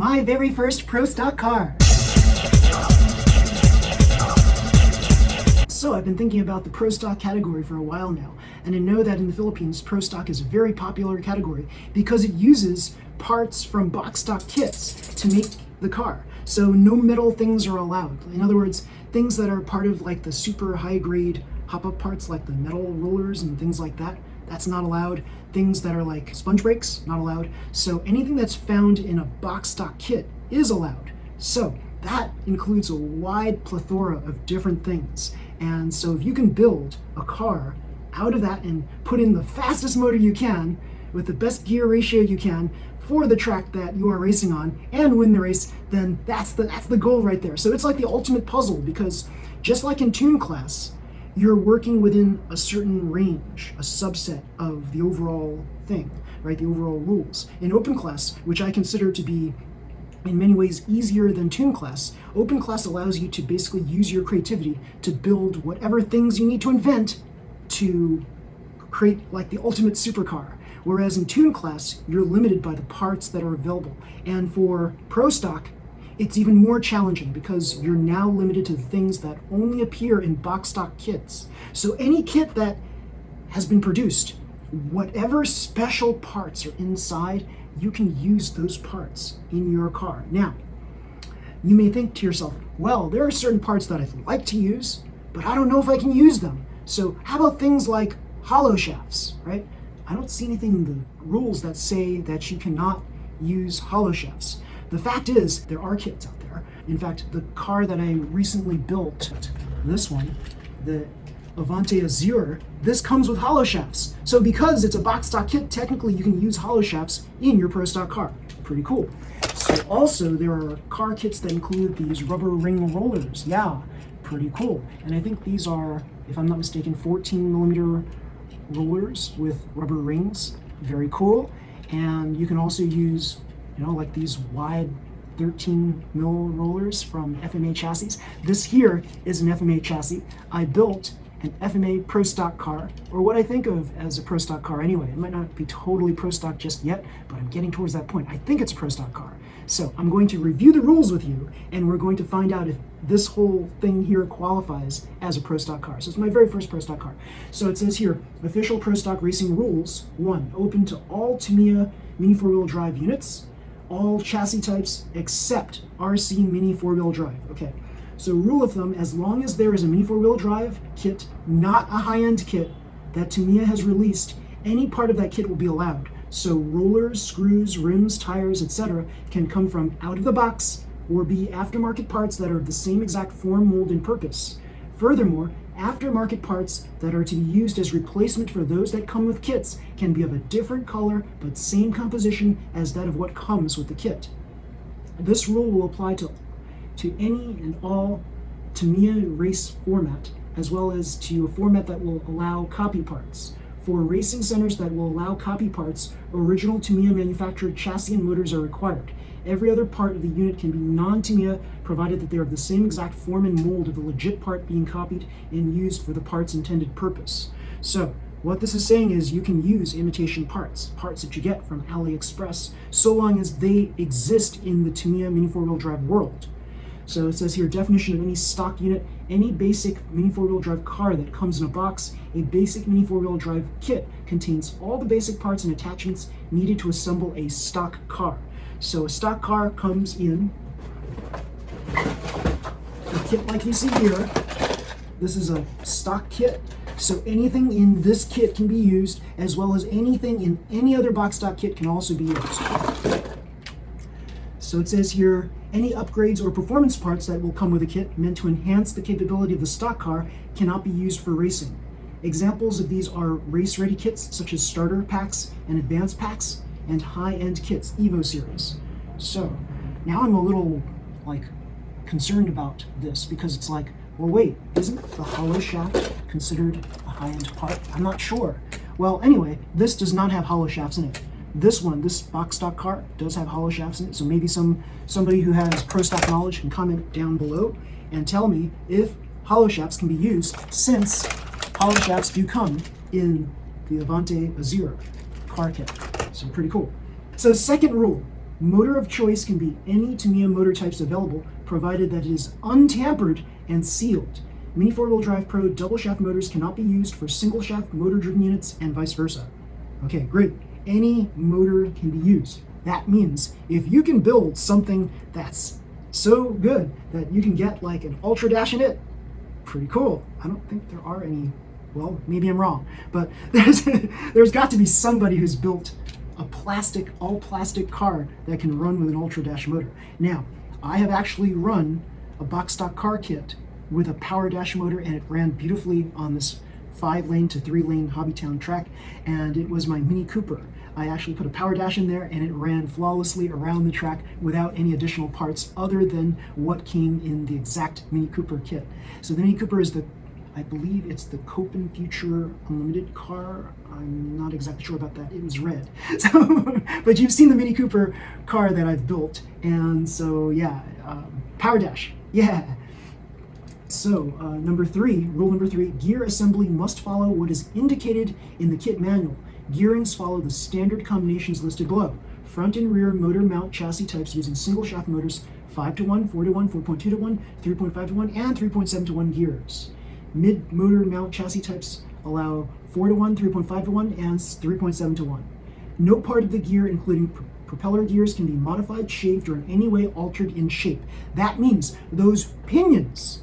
my very first ProStock car. So I've been thinking about the ProStock category for a while now, and I know that in the Philippines, ProStock is a very popular category because it uses parts from box stock kits to make the car. So no metal things are allowed. In other words, things that are part of like the super high grade hop-up parts like the metal rollers and things like that, that's not allowed. Things that are like sponge brakes, not allowed. So anything that's found in a box stock kit is allowed. So that includes a wide plethora of different things. And so if you can build a car out of that and put in the fastest motor you can with the best gear ratio you can for the track that you are racing on and win the race, then that's the goal right there. So it's like the ultimate puzzle, because just like in Tune class, you're working within a certain range, a subset of the overall thing, right? The overall rules. In Open class, which I consider to be in many ways easier than Tune class, Open class allows you to basically use your creativity to build whatever things you need to invent to create like the ultimate supercar. Whereas in Tune class, you're limited by the parts that are available. And for ProStock, it's even more challenging because you're now limited to the things that only appear in box stock kits. So any kit that has been produced, whatever special parts are inside, you can use those parts in your car. Now, you may think to yourself, well, there are certain parts that I'd like to use, but I don't know if I can use them. So how about things like hollow shafts, right? I don't see anything in the rules that say that you cannot use hollow shafts. The fact is, there are kits out there. In fact, the car that I recently built, this one, the Avante Azure, this comes with hollow shafts. So because it's a box stock kit, technically you can use hollow shafts in your ProStock car. Pretty cool. So also there are car kits that include these rubber ring rollers. Yeah, pretty cool. And I think these are, if I'm not mistaken, 14mm rollers with rubber rings. Very cool. And you can also use, like these wide 13mm rollers from FMA chassis. This here is an FMA chassis. I built an FMA ProStock car, or what I think of as a ProStock car anyway. It might not be totally ProStock just yet, but I'm getting towards that point. I think it's a ProStock car. So I'm going to review the rules with you, and we're going to find out if this whole thing here qualifies as a ProStock car. So it's my very first ProStock car. So it says here, official ProStock racing rules. 1, open to all Tamiya mini 4-wheel drive units, all chassis types except RC mini 4-wheel drive. Okay. So rule of thumb, as long as there is a mini 4-wheel drive kit, not a high-end kit, that Tamiya has released, any part of that kit will be allowed. So rollers, screws, rims, tires, etc. can come from out of the box or be aftermarket parts that are of the same exact form, mold, and purpose. Furthermore, aftermarket parts that are to be used as replacement for those that come with kits can be of a different color but same composition as that of what comes with the kit. This rule will apply to any and all Tamiya race format, as well as to a format that will allow copy parts. For racing centers that will allow copy parts, original Tamiya manufactured chassis and motors are required. Every other part of the unit can be non-Tamiya, provided that they are of the same exact form and mold of the legit part being copied and used for the part's intended purpose. So, what this is saying is you can use imitation parts that you get from AliExpress, so long as they exist in the Tamiya mini 4-wheel drive world. So it says here, definition of any stock unit, any basic mini 4-wheel drive car that comes in a box. A basic mini 4-wheel drive kit contains all the basic parts and attachments needed to assemble a stock car. So a stock car comes in a kit like you see here. This is a stock kit. So anything in this kit can be used, as well as anything in any other box stock kit can also be used. So it says here, any upgrades or performance parts that will come with a kit meant to enhance the capability of the stock car cannot be used for racing. Examples of these are race-ready kits such as starter packs and advanced packs, and high-end kits, Evo series. So now I'm a little concerned about this, because it's like, well, wait, isn't the hollow shaft considered a high-end part? I'm not sure. Well, anyway, this does not have hollow shafts in it. This box stock car, does have hollow shafts in it. So maybe somebody who has ProStock knowledge can comment down below and tell me if hollow shafts can be used, since hollow shafts do come in the Avante Azure car kit. So pretty cool. So second rule, Motor of choice can be any Tamiya motor types available, provided that it is untampered and sealed. Mini 4-wheel drive Pro double shaft motors cannot be used for single shaft motor driven units and vice versa. Okay, great. Any motor can be used. That means if you can build something that's so good that you can get like an Ultra Dash in it, pretty cool. I don't think there are any, well, maybe I'm wrong, but there's got to be somebody who's built a all plastic car that can run with an Ultra Dash motor. Now, I have actually run a box stock car kit with a power dash motor, and it ran beautifully on this 5-lane to 3-lane Hobbytown track, and it was my Mini Cooper. I actually put a power dash in there, and it ran flawlessly around the track without any additional parts other than what came in the exact Mini Cooper kit. So the Mini Cooper is I believe it's the Copen Future Unlimited car. I'm not exactly sure about that. It was red. So, but you've seen the Mini Cooper car that I've built, and so yeah, power dash, yeah. So rule number three, gear assembly must follow what is indicated in the kit manual. Gearings follow the standard combinations listed below. Front and rear motor mount chassis types using single shaft motors 5-to-1, 4-to-1, 4.2-to-1, 3.5-to-1, and 3.7-to-1 gears. Mid motor mount chassis types allow 4-to-1, 3.5-to-1, and 3.7-to-1. No part of the gear, including propeller gears, can be modified, shaved, or in any way altered in shape. That means those pinions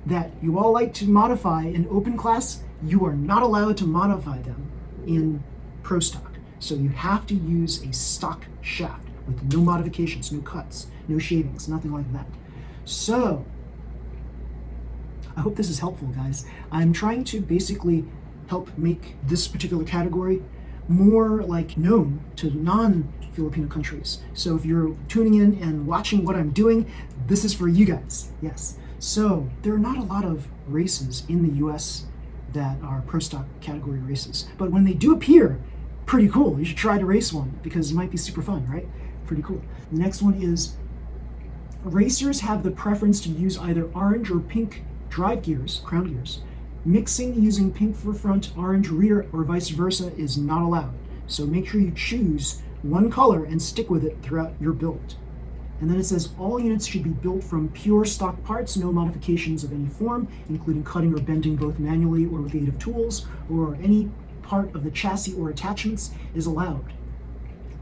that you all like to modify in open class, you are not allowed to modify them in ProStock. So you have to use a stock shaft with no modifications, no cuts, no shavings, nothing like that. So I hope this is helpful, guys. I'm trying to basically help make this particular category more like known to non-Filipino countries. So if you're tuning in and watching what I'm doing, this is for you guys. Yes. So there are not a lot of races in the US that are ProStock category races, but when they do appear, pretty cool. You should try to race one because it might be super fun, right? Pretty cool. The next one is racers have the preference to use either orange or pink drive gears, crown gears. Mixing using pink for front, orange rear, or vice versa is not allowed. So make sure you choose one color and stick with it throughout your build. And then it says all units should be built from pure stock parts, no modifications of any form, including cutting or bending both manually or with the aid of tools, or any part of the chassis or attachments is allowed.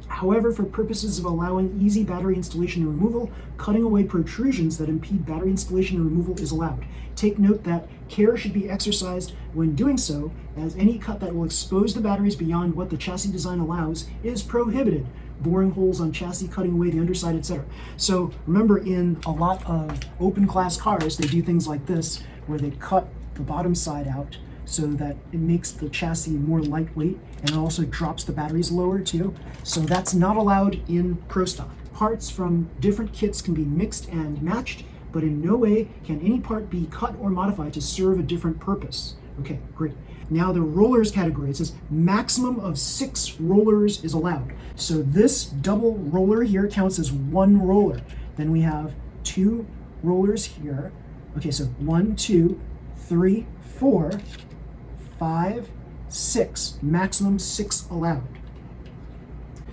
However, for purposes of allowing easy battery installation and removal, cutting away protrusions that impede battery installation and removal is allowed. Take note that care should be exercised when doing so, as any cut that will expose the batteries beyond what the chassis design allows is prohibited. Boring holes on chassis, cutting away the underside, etc. So remember, in a lot of open class cars, they do things like this, where they cut the bottom side out so that it makes the chassis more lightweight, and it also drops the batteries lower too. So that's not allowed in ProStock. Parts from different kits can be mixed and matched, but in no way can any part be cut or modified to serve a different purpose. Okay, great. Now the rollers category, it says maximum of 6 rollers is allowed. So this double roller here counts as 1 roller. Then we have 2 rollers here. Okay, so 1, 2, 3, 4, 5, 6. Maximum 6 allowed.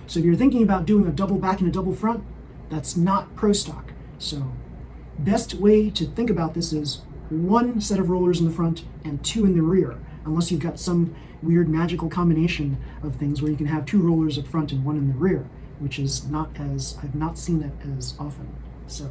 So if you're thinking about doing a double back and a double front, that's not ProStock. So best way to think about this is 1 set of rollers in the front and 2 in the rear, unless you've got some weird magical combination of things where you can have 2 rollers up front and 1 in the rear, which is I've not seen that as often. So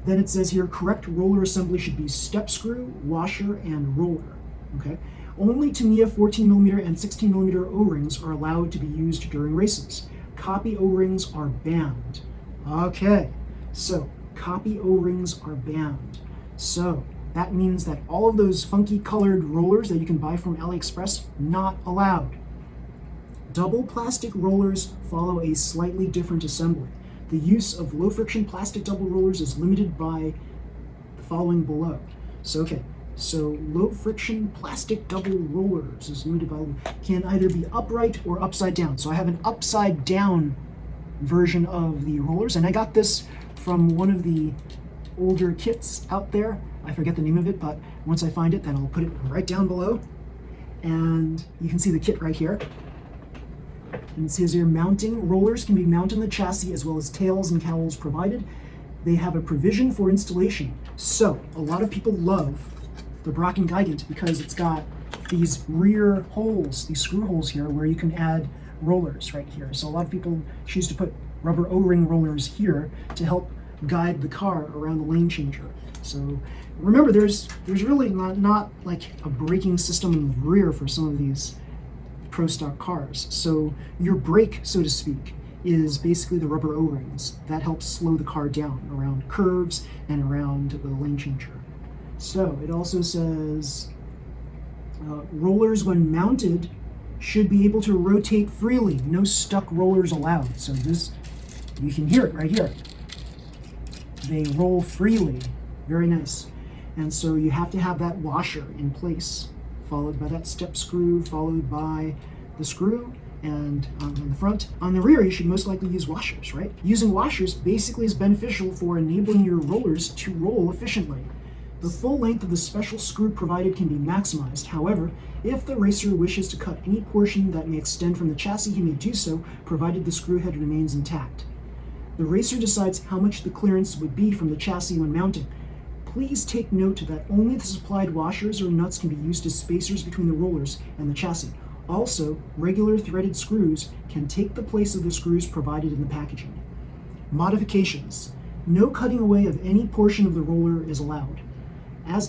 then it says here, correct roller assembly should be step screw, washer, and roller. Okay. Only Tamiya 14mm and 16mm O-rings are allowed to be used during races. Copy O-rings are banned. Okay, so copy O-rings are banned. So that means that all of those funky colored rollers that you can buy from AliExpress, not allowed. Double plastic rollers follow a slightly different assembly. The use of low friction plastic double rollers is limited by the following below. So low friction plastic double rollers is limited by, can either be upright or upside down. So I have an upside down version of the rollers, and I got this from one of the older kits out there. I forget the name of it, but once I find it, then I'll put it right down below. And you can see the kit right here. And it says here, mounting rollers can be mounted on the chassis as well as tails and cowls provided. They have a provision for installation. So a lot of people love the Brocken Gigant because it's got these rear holes, these screw holes here where you can add rollers right here. So a lot of people choose to put rubber O-ring rollers here to help guide the car around the lane changer. So remember, there's really not like a braking system in the rear for some of these ProStock cars. So your brake, so to speak, is basically the rubber O-rings. That helps slow the car down around curves and around the lane changer. So it also says rollers when mounted should be able to rotate freely. No stuck rollers allowed. So this, you can hear it right here. They roll freely. Very nice. And so you have to have that washer in place, followed by that step screw, followed by the screw, and on the front. On the rear, you should most likely use washers, right? Using washers basically is beneficial for enabling your rollers to roll efficiently. The full length of the special screw provided can be maximized. However, if the racer wishes to cut any portion that may extend from the chassis, he may do so, provided the screw head remains intact. The racer decides how much the clearance would be from the chassis when mounting. Please take note that only the supplied washers or nuts can be used as spacers between the rollers and the chassis. Also, regular threaded screws can take the place of the screws provided in the packaging. Modifications. No cutting away of any portion of the roller is allowed.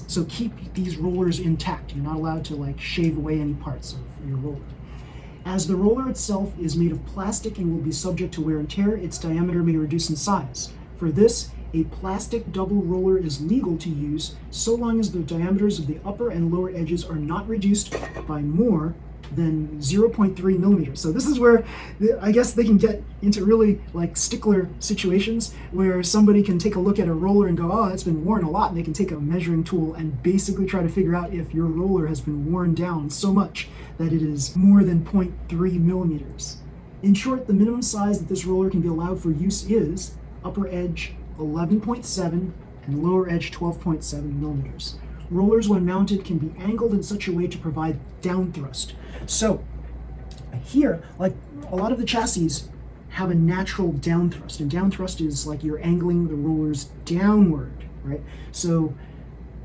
So keep these rollers intact. You're not allowed to like shave away any parts of your roller. As the roller itself is made of plastic and will be subject to wear and tear, its diameter may reduce in size. For this, a plastic double roller is legal to use so long as the diameters of the upper and lower edges are not reduced by more than 0.3 millimeters. So this is where I guess they can get into really like stickler situations where somebody can take a look at a roller and go, oh, it's been worn a lot, and they can take a measuring tool and basically try to figure out if your roller has been worn down so much that it is more than 0.3 millimeters. In short, the minimum size that this roller can be allowed for use is upper edge 11.7 and lower edge 12.7 millimeters. Rollers, when mounted, can be angled in such a way to provide down thrust. So here, like a lot of the chassis have a natural down thrust, and down thrust is like you're angling the rollers downward, right? So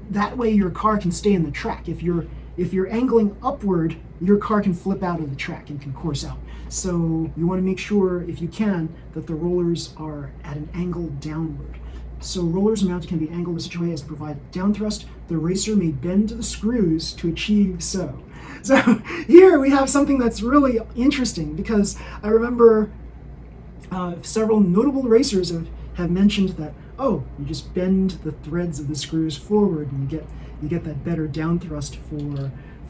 that way your car can stay in the track. If you're angling upward, your car can flip out of the track and can course out. So you want to make sure, if you can, that the rollers are at an angle downward. So rollers mounted can be angled in such a way as to provide down thrust. The racer may bend the screws to achieve so. So here we have something that's really interesting, because I remember several notable racers have mentioned that, oh, you just bend the threads of the screws forward and you get that better down thrust for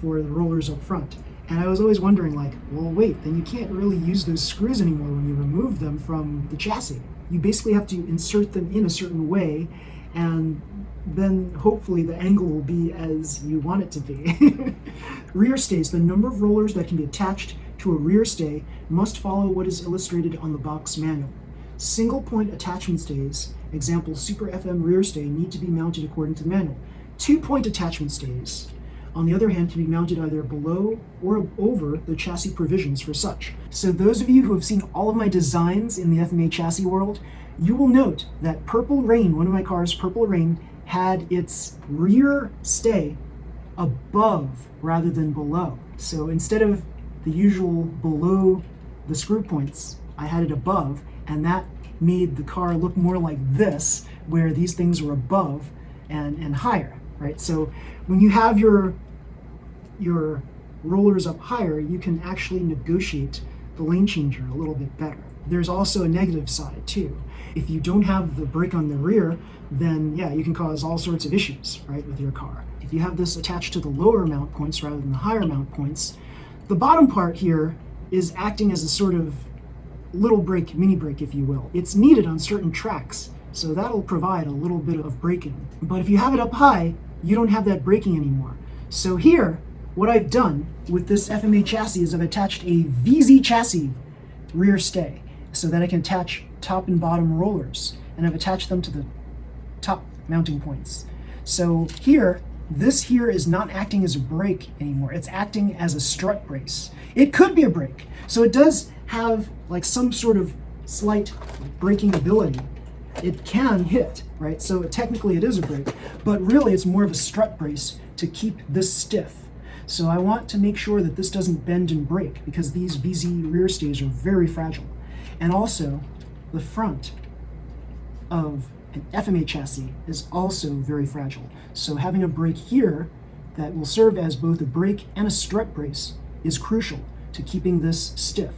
the rollers up front. And I was always wondering, like, well, wait, then you can't really use those screws anymore when you remove them from the chassis. You basically have to insert them in a certain way, and then hopefully the angle will be as you want it to be. Rear stays. The number of rollers that can be attached to a rear stay must follow what is illustrated on the box manual. Single point attachment stays, example Super FM rear stay, need to be mounted according to the manual. 2-point attachment stays, on the other hand, can be mounted either below or over the chassis provisions for such. So those of you who have seen all of my designs in the FMA chassis world, you will note that Purple Rain, one of my cars, Purple Rain, had its rear stay above rather than below. So instead of the usual below the screw points, I had it above, and that made the car look more like this, where these things were above and higher. Right, so when you have your rollers up higher, you can actually negotiate the lane changer a little bit better. There's also a negative side too. If you don't have the brake on the rear, then yeah, you can cause all sorts of issues, right, with your car. If you have this attached to the lower mount points rather than the higher mount points, the bottom part here is acting as a sort of little brake, mini brake, if you will. It's needed on certain tracks, so that'll provide a little bit of braking. But if you have it up high, you don't have that braking anymore. So here, what I've done with this FMA chassis is I've attached a VZ chassis rear stay so that I can attach top and bottom rollers, and I've attached them to the top mounting points. So here, this here is not acting as a brake anymore. It's acting as a strut brace. It could be a brake. So it does have like some sort of slight braking ability, it can hit, right? So technically it is a brake, but really it's more of a strut brace to keep this stiff. So I want to make sure that this doesn't bend and break because these VZ rear stays are very fragile. And also the front of an FMA chassis is also very fragile. So having a brake here that will serve as both a brake and a strut brace is crucial to keeping this stiff,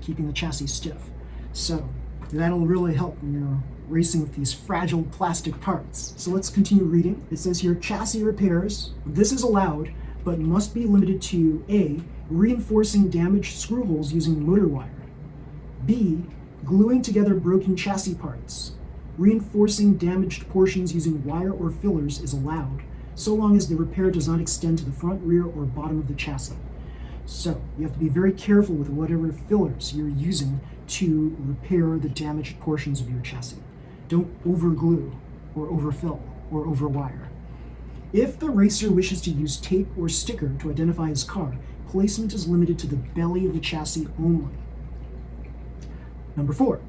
keeping the chassis stiff. So that'll really help when you're racing with these fragile plastic parts. So let's continue reading. It says here, chassis repairs. This is allowed, but must be limited to A, reinforcing damaged screw holes using motor wire. B, gluing together broken chassis parts. Reinforcing damaged portions using wire or fillers is allowed, so long as the repair does not extend to the front, rear, or bottom of the chassis. So you have to be very careful with whatever fillers you're using to repair the damaged portions of your chassis. Don't overglue or overfill or overwire. If the racer wishes to use tape or sticker to identify his car, placement is limited to the belly of the chassis only. Number 4.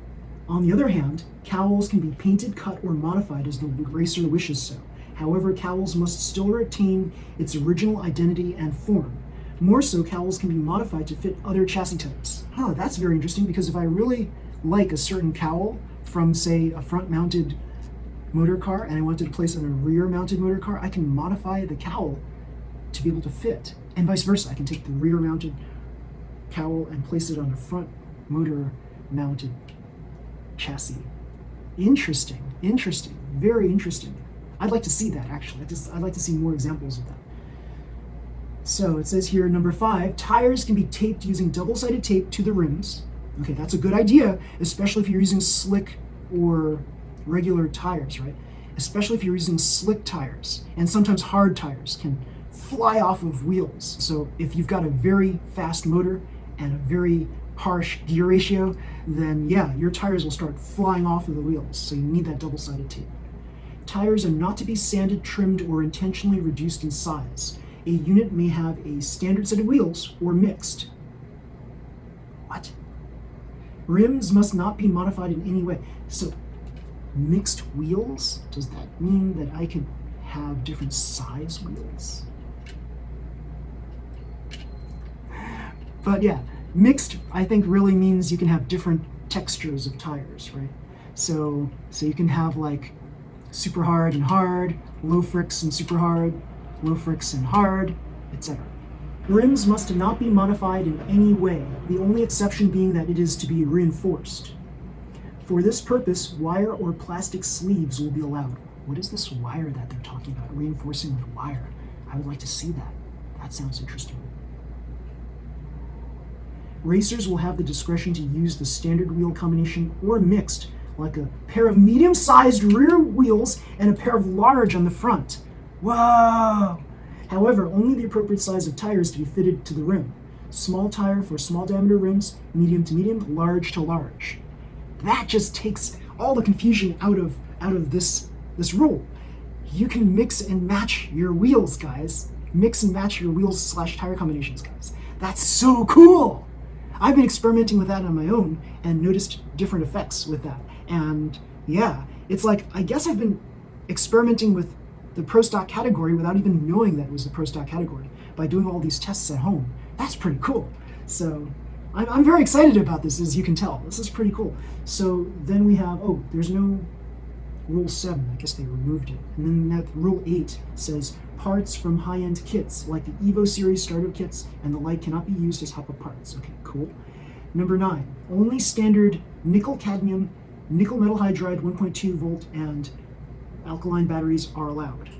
On the other hand, cowls can be painted, cut, or modified as the racer wishes so. However, cowls must still retain its original identity and form. More so, cowls can be modified to fit other chassis types. That's very interesting because if I really like a certain cowl from, say, a front-mounted motor car and I wanted to place it on a rear-mounted motor car, I can modify the cowl to be able to fit. And vice versa, I can take the rear-mounted cowl and place it on a front motor-mounted chassis. Interesting, very interesting. I'd like to see that, actually. I'd like to see more examples of that. So it says here, number 5, tires can be taped using double-sided tape to the rims. Okay, that's a good idea, especially if you're using slick or regular tires, right? Especially if you're using slick tires, and sometimes hard tires can fly off of wheels. So if you've got a very fast motor and a very harsh gear ratio, then yeah, your tires will start flying off of the wheels. So you need that double-sided tape. Tires are not to be sanded, trimmed, or intentionally reduced in size. A unit may have a standard set of wheels or mixed. What? Rims must not be modified in any way. So mixed wheels? Does that mean that I could have different size wheels? But yeah, mixed I think really means you can have different textures of tires, right? So you can have like super hard and hard, low fricks and super hard, low fricks and hard, etc. Rims must not be modified in any way, the only exception being that it is to be reinforced. For this purpose, wire or plastic sleeves will be allowed. What is this wire that they're talking about? Reinforcing with wire. I would like to see that. That sounds interesting. Racers will have the discretion to use the standard wheel combination or mixed, like a pair of medium-sized rear wheels and a pair of large on the front. Whoa! However, only the appropriate size of tires to be fitted to the rim. Small tire for small diameter rims, medium to medium, large to large. That just takes all the confusion out of this rule. You can mix and match your wheels, guys. Mix and match your wheels / tire combinations, guys. That's so cool! I've been experimenting with that on my own and noticed different effects with that. And yeah, it's like, I guess I've been experimenting with the ProStock category without even knowing that it was the ProStock category by doing all these tests at home. That's pretty cool. So I'm very excited about this, as you can tell. This is pretty cool. So then we have, there's no Rule 7. I guess they removed it. And then that Rule 8 says, parts from high-end kits, like the Evo series starter kits and the like, cannot be used as hop-up parts. Okay, cool. Number 9, only standard nickel-cadmium, nickel metal hydride 1.2 volt, and alkaline batteries are allowed.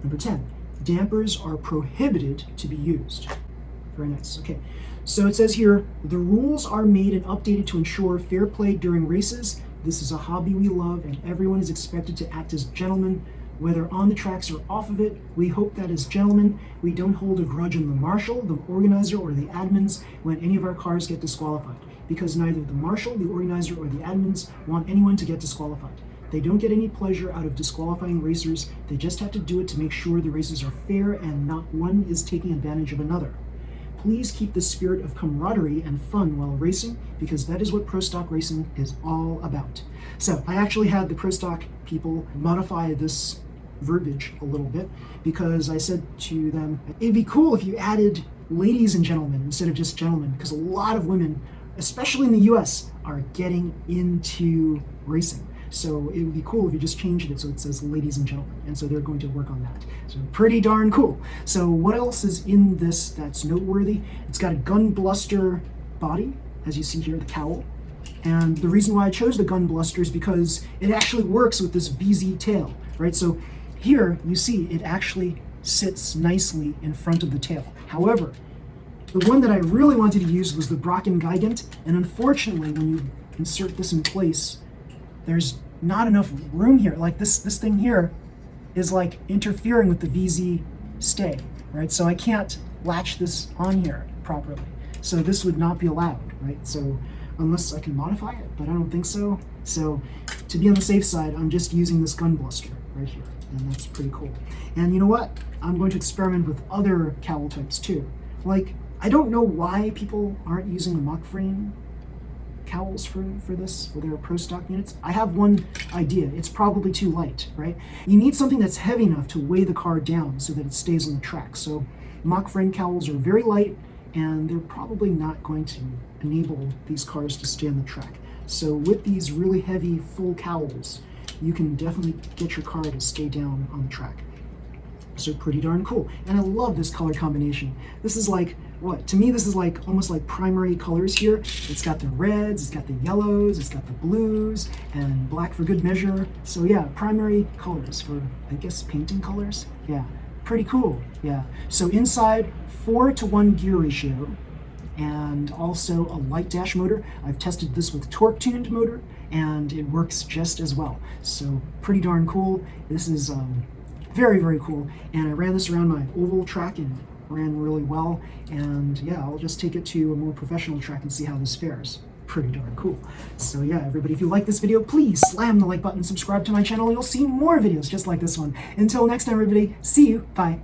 Number 10, dampers are prohibited to be used. Very nice. Okay, so it says here, the rules are made and updated to ensure fair play during races. This is a hobby we love, and everyone is expected to act as gentlemen, whether on the tracks or off of it. We hope that as gentlemen, we don't hold a grudge on the marshal, the organizer, or the admins when any of our cars get disqualified, because neither the marshal, the organizer, or the admins want anyone to get disqualified. They don't get any pleasure out of disqualifying racers. They just have to do it to make sure the races are fair and not one is taking advantage of another. please keep the spirit of camaraderie and fun while racing, because that is what ProStock racing is all about. So I actually had the ProStock people modify this verbiage a little bit, because I said to them, it'd be cool if you added ladies and gentlemen instead of just gentlemen, because a lot of women, especially in the US, are getting into racing. So it would be cool if you just changed it so it says ladies and gentlemen. And so they're going to work on that. So pretty darn cool. So what else is in this that's noteworthy? It's got a gun bluster body, as you see here, the cowl. And the reason why I chose the gun bluster is because it actually works with this VZ tail, right? So here you see it actually sits nicely in front of the tail. However, the one that I really wanted to use was the Brocken Gigant, and unfortunately when you insert this in place, there's not enough room here. Like this thing here is like interfering with the VZ stay, right? So I can't latch this on here properly. So this would not be allowed, right? So unless I can modify it, but I don't think so. So to be on the safe side, I'm just using this gun bluster right here, and that's pretty cool. And you know what? I'm going to experiment with other cowl types too. Like, I don't know why people aren't using a mock frame cowls for their ProStock units. I have one idea. It's probably too light, right? You need something that's heavy enough to weigh the car down so that it stays on the track. So mock frame cowls are very light, and they're probably not going to enable these cars to stay on the track. So with these really heavy full cowls, you can definitely get your car to stay down on the track. So pretty darn cool. And I love this color combination. This is like, what? To me, this is like almost like primary colors here. It's got the reds, it's got the yellows, it's got the blues, and black for good measure. So yeah, primary colors for, I guess, painting colors. Yeah, pretty cool. Yeah. So inside, 4:1 gear ratio, and also a light dash motor. I've tested this with torque tuned motor, and it works just as well. So pretty darn cool. This is very, very cool. And I ran this around my oval track and ran really well. And yeah, I'll just take it to a more professional track and see how this fares. Pretty darn cool. So yeah, everybody, if you like this video, please slam the like button, subscribe to my channel. You'll see more videos just like this one. Until next time, everybody, see you. Bye.